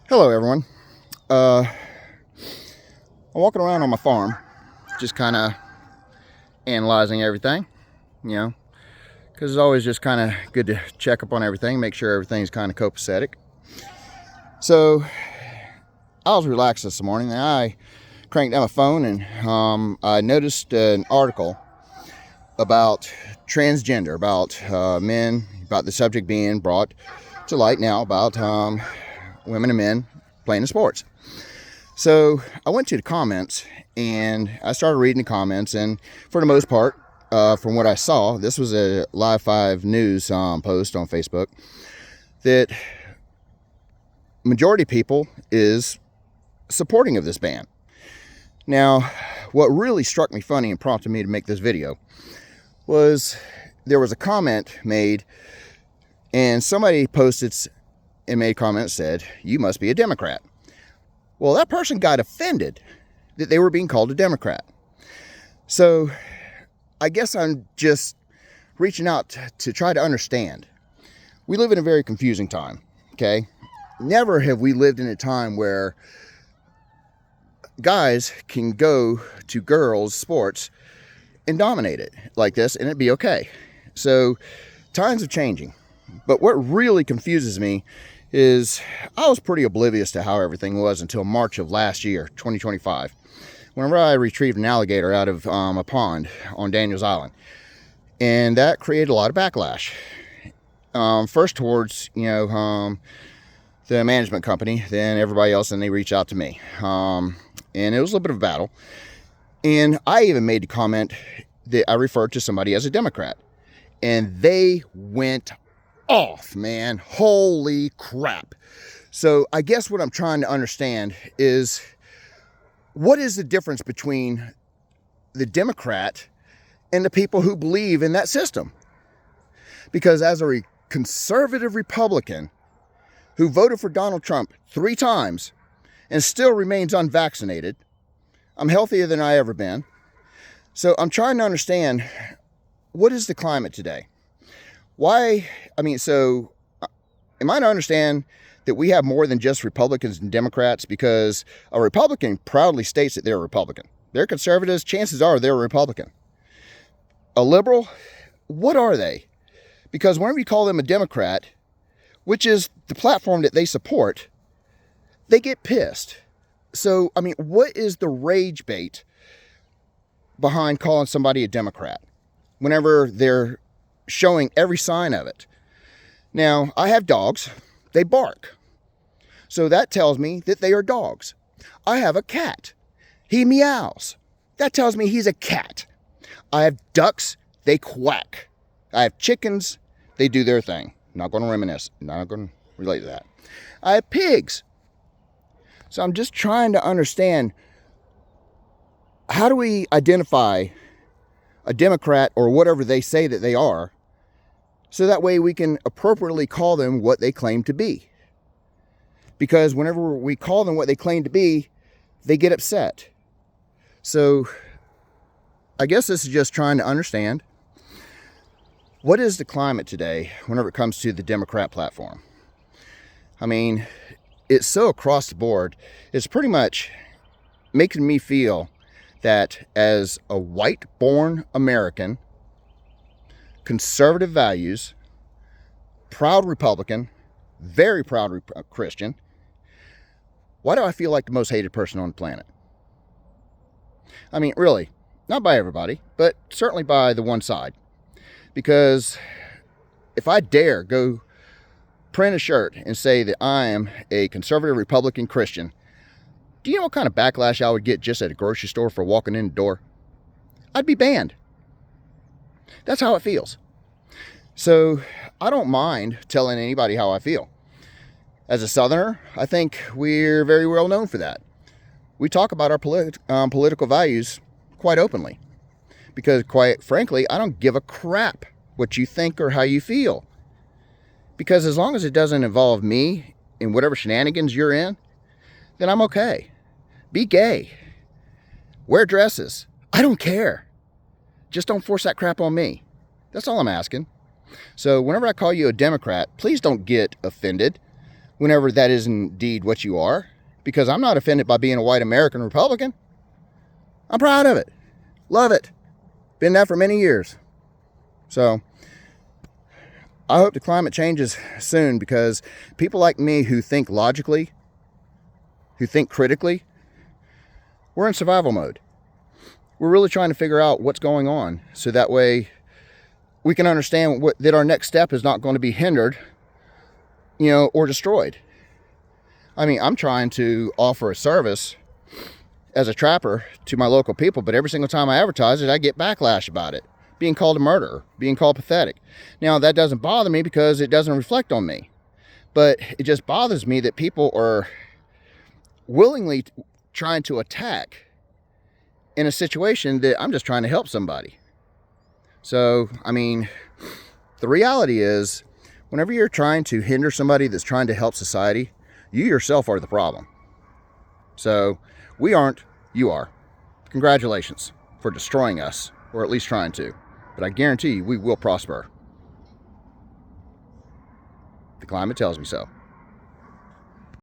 Hello, everyone. I'm walking around on my farm, just kind of analyzing everything, you know, because it's always just kind of good to check up on everything, make sure everything's kind of copacetic. So I was relaxed this morning, and I cranked down my phone, and I noticed an article about transgender, about men, about the subject being brought to light now about women and men playing in sports. So I went to the comments and I started reading the comments, and for the most part, from what I saw, this was a Live 5 News post on Facebook, that majority of people is supporting of this ban. Now, what really struck me funny and prompted me to make this video was there was a comment made, and somebody posted and made a comment that said, "You must be a Democrat." Well, that person got offended that they were being called a Democrat. So I guess I'm just reaching out to try to understand. We live in a very confusing time, okay? Never have we lived in a time where guys can go to girls' sports and dominate it like this and it'd be okay. So times are changing. But what really confuses me is I was pretty oblivious to how everything was until March of last year, 2025, whenever I retrieved an alligator out of a pond on Daniels Island. And that created a lot of backlash. First towards, the management company, then everybody else, and they reached out to me. And it was a little bit of a battle. And I even made the comment that I referred to somebody as a Democrat. And they went off, man. Holy crap. So I guess what I'm trying to understand is, what is the difference between the Democrat and the people who believe in that system? Because as a conservative Republican who voted for Donald Trump 3 times and still remains unvaccinated, I'm healthier than I ever been. So I'm trying to understand, what is the climate today? Am I to understand that we have more than just Republicans and Democrats? Because a Republican proudly states that they're a Republican. They're conservatives, chances are they're a Republican. A liberal, what are they? Because whenever you call them a Democrat, which is the platform that they support, they get pissed. So, what is the rage bait behind calling somebody a Democrat whenever they're showing every sign of it? Now, I have dogs. They bark. So that tells me that they are dogs. I have a cat. He meows. That tells me he's a cat. I have ducks. They quack. I have chickens. They do their thing. Not going to reminisce. Not going to relate to that. I have pigs. So I'm just trying to understand, how do we identify a Democrat or whatever they say that they are, so that way we can appropriately call them what they claim to be? Because whenever we call them what they claim to be, they get upset. So I guess this is just trying to understand, what is the climate today whenever it comes to the Democrat platform? It's so across the board. It's pretty much making me feel that as a white-born American, conservative values, proud Republican, very proud Christian, why do I feel like the most hated person on the planet? Really, not by everybody, but certainly by the one side. Because if I dare go print a shirt and say that I am a conservative Republican Christian, do you know what kind of backlash I would get just at a grocery store for walking in the door? I'd be banned. That's how it feels. So I don't mind telling anybody how I feel. As a Southerner, I think we're very well known for that. We talk about our political values quite openly. Because quite frankly, I don't give a crap what you think or how you feel. Because as long as it doesn't involve me in whatever shenanigans you're in, then I'm okay. Be gay. Wear dresses. I don't care. Just don't force that crap on me. That's all I'm asking. So whenever I call you a Democrat, please don't get offended. whenever that is indeed what you are, because I'm not offended by being a white American Republican. I'm proud of it. Love it. Been that for many years. So I hope the climate changes soon, because people like me who think logically, who think critically, we're in survival mode. We're really trying to figure out what's going on, so that way we can understand that our next step is not going to be hindered, or destroyed. I mean, I'm trying to offer a service as a trapper to my local people, but every single time I advertise it, I get backlash about it. Being called a murderer, being called pathetic. Now, that doesn't bother me because it doesn't reflect on me. But it just bothers me that people are willingly trying to attack in a situation that I'm just trying to help somebody. So, I mean, the reality is, whenever you're trying to hinder somebody that's trying to help society, you yourself are the problem. So, we aren't, you are. Congratulations for destroying us, or at least trying to. But I guarantee you, we will prosper. The climate tells me so.